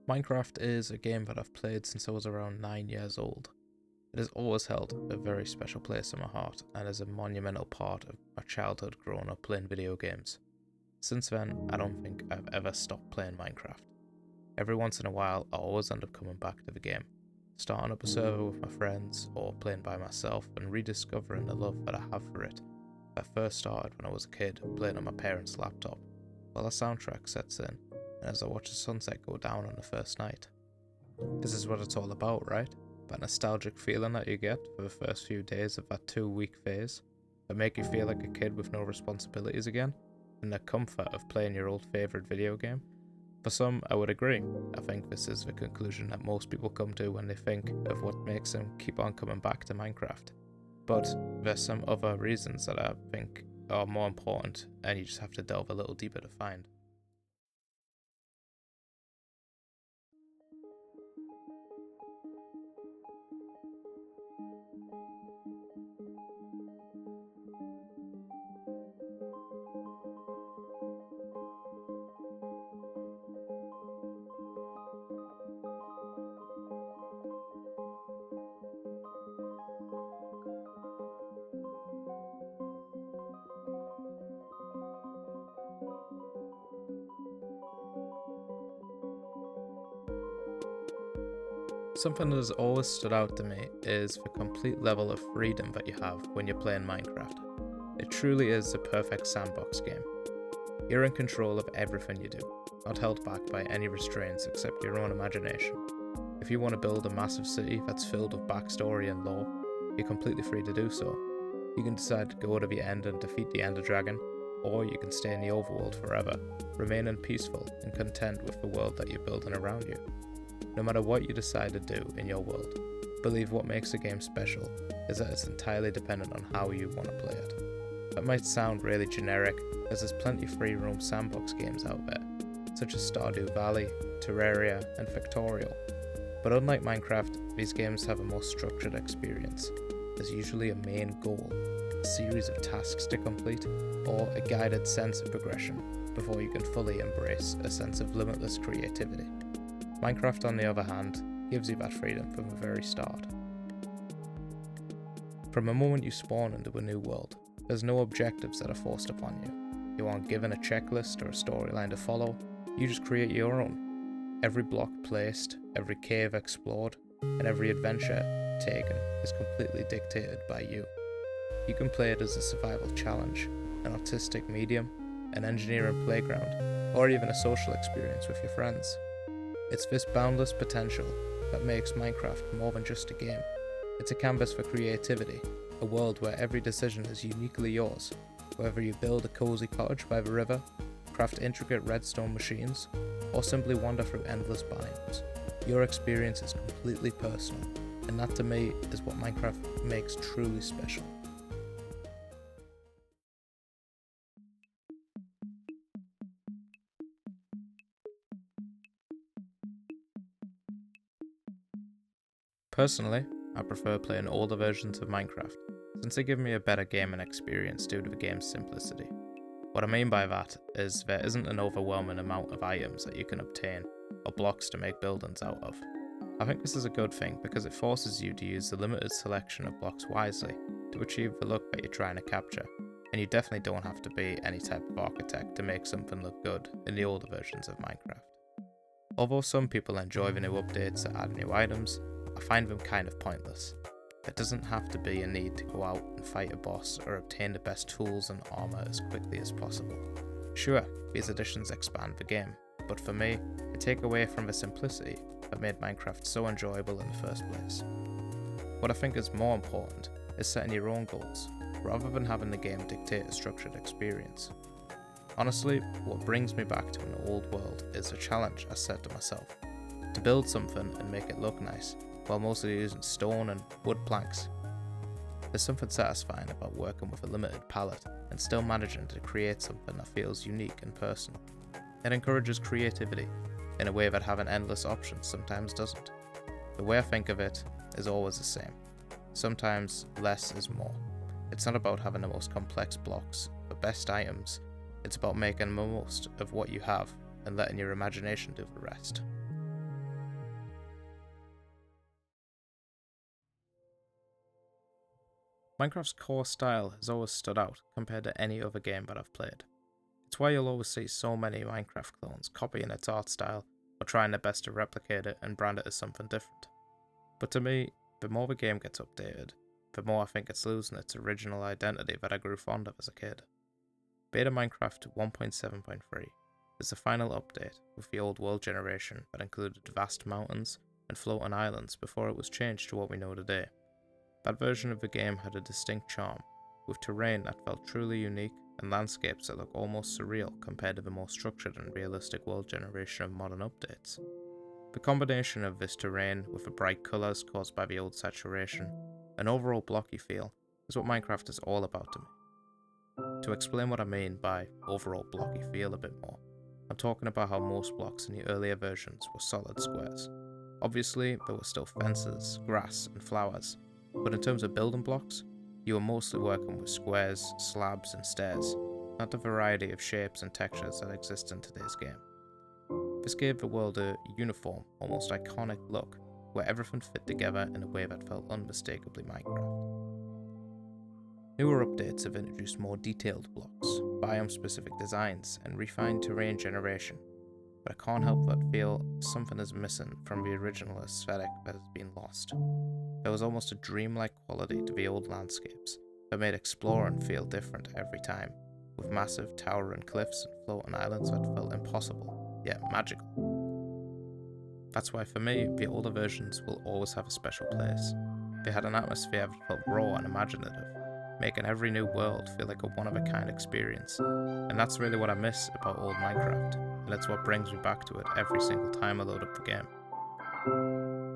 Minecraft is a game that I've played since I was around 9 years old. It has always held a very special place in my heart and is a monumental part of my childhood growing up playing video games. Since then, I don't think I've ever stopped playing Minecraft. Every once in a while, I always end up coming back to the game, starting up a server with my friends or playing by myself and rediscovering the love that I have for it. I first started when I was a kid, playing on my parents' laptop, while a soundtrack sets in, and as I watch the sunset go down on the first night. This is what it's all about, right? That nostalgic feeling that you get for the first few days of that 2-week phase, that make you feel like a kid with no responsibilities again, and the comfort of playing your old favourite video game. For some, I would agree. I think this is the conclusion that most people come to when they think of what makes them keep on coming back to Minecraft. But there's some other reasons that I think are more important, and you just have to delve a little deeper to find. Something that has always stood out to me is the complete level of freedom that you have when you're playing Minecraft. It truly is the perfect sandbox game. You're in control of everything you do, not held back by any restraints except your own imagination. If you want to build a massive city that's filled with backstory and lore, you're completely free to do so. You can decide to go to the end and defeat the Ender Dragon, or you can stay in the overworld forever, remaining peaceful and content with the world that you're building around you. No matter what you decide to do in your world, believe what makes a game special is that it's entirely dependent on how you want to play it. That might sound really generic, as there's plenty of free roam sandbox games out there, such as Stardew Valley, Terraria, and Factorial. But unlike Minecraft, these games have a more structured experience. There's usually a main goal, a series of tasks to complete, or a guided sense of progression before you can fully embrace a sense of limitless creativity. Minecraft, on the other hand, gives you that freedom from the very start. From the moment you spawn into a new world, there's no objectives that are forced upon you. You aren't given a checklist or a storyline to follow, you just create your own. Every block placed, every cave explored, and every adventure taken is completely dictated by you. You can play it as a survival challenge, an artistic medium, an engineering playground, or even a social experience with your friends. It's this boundless potential that makes Minecraft more than just a game. It's a canvas for creativity, a world where every decision is uniquely yours. Whether you build a cozy cottage by the river, craft intricate redstone machines, or simply wander through endless biomes, your experience is completely personal, and that to me is what Minecraft makes truly special. Personally, I prefer playing older versions of Minecraft, since they give me a better gaming experience due to the game's simplicity. What I mean by that is there isn't an overwhelming amount of items that you can obtain, or blocks to make buildings out of. I think this is a good thing because it forces you to use the limited selection of blocks wisely to achieve the look that you're trying to capture, and you definitely don't have to be any type of architect to make something look good in the older versions of Minecraft. Although some people enjoy the new updates that add new items, I find them kind of pointless. There doesn't have to be a need to go out and fight a boss or obtain the best tools and armor as quickly as possible. Sure, these additions expand the game, but for me, they take away from the simplicity that made Minecraft so enjoyable in the first place. What I think is more important is setting your own goals, rather than having the game dictate a structured experience. Honestly, what brings me back to an old world is a challenge I set to myself, to build something and make it look nice, while mostly using stone and wood planks. There's something satisfying about working with a limited palette and still managing to create something that feels unique and personal. It encourages creativity in a way that having endless options sometimes doesn't. The way I think of it is always the same. Sometimes less is more. It's not about having the most complex blocks, the best items. It's about making the most of what you have and letting your imagination do the rest. Minecraft's core style has always stood out compared to any other game that I've played. It's why you'll always see so many Minecraft clones copying its art style or trying their best to replicate it and brand it as something different. But to me, the more the game gets updated, the more I think it's losing its original identity that I grew fond of as a kid. Beta Minecraft 1.7.3 is the final update with the old world generation that included vast mountains and floating islands before it was changed to what we know today. That version of the game had a distinct charm, with terrain that felt truly unique and landscapes that look almost surreal compared to the more structured and realistic world generation of modern updates. The combination of this terrain with the bright colours caused by the old saturation, and overall blocky feel, is what Minecraft is all about to me. To explain what I mean by overall blocky feel a bit more, I'm talking about how most blocks in the earlier versions were solid squares. Obviously, there were still fences, grass, and flowers, but in terms of building blocks, you were mostly working with squares, slabs, and stairs, not the variety of shapes and textures that exist in today's game. This gave the world a uniform, almost iconic look, where everything fit together in a way that felt unmistakably Minecraft. Newer updates have introduced more detailed blocks, biome-specific designs, and refined terrain generation, but I can't help but feel something is missing from the original aesthetic that has been lost. There was almost a dreamlike quality to the old landscapes that made exploring feel different every time, with massive towering cliffs and floating islands that felt impossible, yet magical. That's why for me, the older versions will always have a special place. They had an atmosphere that felt raw and imaginative, making every new world feel like a one-of-a-kind experience, and that's really what I miss about old Minecraft, and it's what brings me back to it every single time I load up the game.